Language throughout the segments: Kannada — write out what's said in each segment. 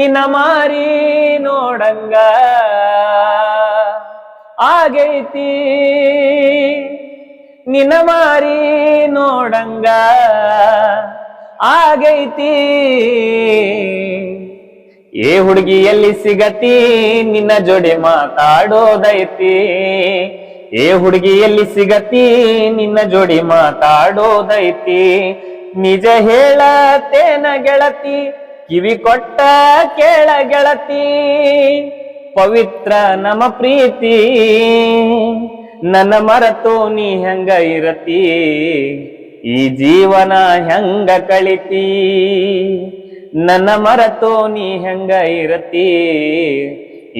ನಿನ್ನ ಮಾರಿ ನೋಡಂಗ ಆಗೈತಿ ನಿನ್ನ ಮಾರಿ ನೋಡಂಗ ಆಗೈತಿ ಏ ಹುಡುಗಿ ಎಲ್ಲಿ ಸಿಗತಿ ನಿನ್ನ ಜೋಡಿ ಮಾತಾಡೋದೈತಿ ಏ ಹುಡುಗಿ ಎಲ್ಲಿ ಸಿಗತಿ ನಿನ್ನ ಜೋಡಿ ಮಾತಾಡೋದೈತಿ ನಿಜ ಹೇಳತೇನ ಗೆಳತಿ ಕಿವಿ ಕೊಟ್ಟ ಕೇಳ ಗೆಳತಿ ಪವಿತ್ರ ನಮ್ಮ ಪ್ರೀತಿ ನನ್ನ ಮರೆತು ನೀ ಹೆಂಗ ಇರತಿ ಈ ಜೀವನ ಹೆಂಗ ಕಳಿತಿ ನನ್ನ ಮರೆತು ನೀ ಹೆಂಗ ಇರತಿ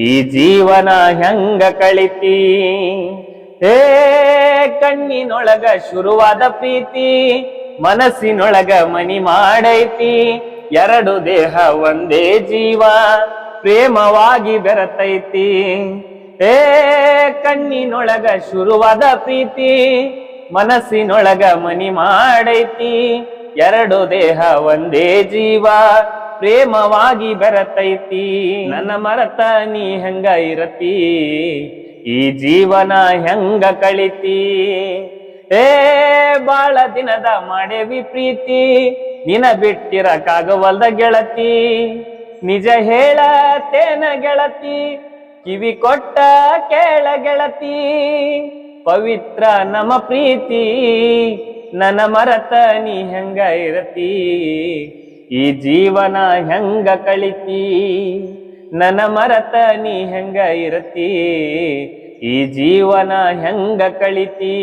ಈ ಜೀವನ ಹೆಂಗ ಕಳಿತಿ ಹೇ ಕಣ್ಣಿನೊಳಗ ಶುರುವಾದ ಪ್ರೀತಿ ಮನಸ್ಸಿನೊಳಗ ಮನಿ ಮಾಡೈತಿ ಎರಡು ದೇಹ ಒಂದೇ ಜೀವ ಪ್ರೇಮವಾಗಿ ಬೆರತೈತಿ ಹೇ ಕಣ್ಣಿನೊಳಗ ಶುರುವಾದ ಪ್ರೀತಿ ಮನಸ್ಸಿನೊಳಗ ಮನಿ ಮಾಡೈತಿ ಎರಡು ದೇಹ ಒಂದೇ ಜೀವ ಪ್ರೇಮವಾಗಿ ಬೆರತೈತಿ ನನ್ನ ಮರತ ನೀ ಹೆಂಗ ಇರತಿ ಈ ಜೀವನ ಹೆಂಗ ಕಳಿತಿ ಏ ಬಾಳ ದಿನದ ಮಾಡೇವಿ ಪ್ರೀತಿ ನಿನ ಬಿಟ್ಟಿರಕ್ಕಾಗವಲ್ದ ಗೆಳತಿ ನಿಜ ಹೇಳತೇನ ಗೆಳತಿ ಕಿವಿ ಕೊಟ್ಟ ಕೇಳ ಗೆಳತಿ ಪವಿತ್ರ ನಮ್ಮ ಪ್ರೀತಿ ನನ್ನ ಮರತ ನೀ ಹೆಂಗ ಇರತಿ ಈ ಜೀವನ ಹೆಂಗ ಕಳಿತಿ ನನ್ನ ಮರತ ನೀ ಹೆಂಗ ಇರತಿ ಈ ಜೀವನ ಹೆಂಗ ಕಳಿತಿ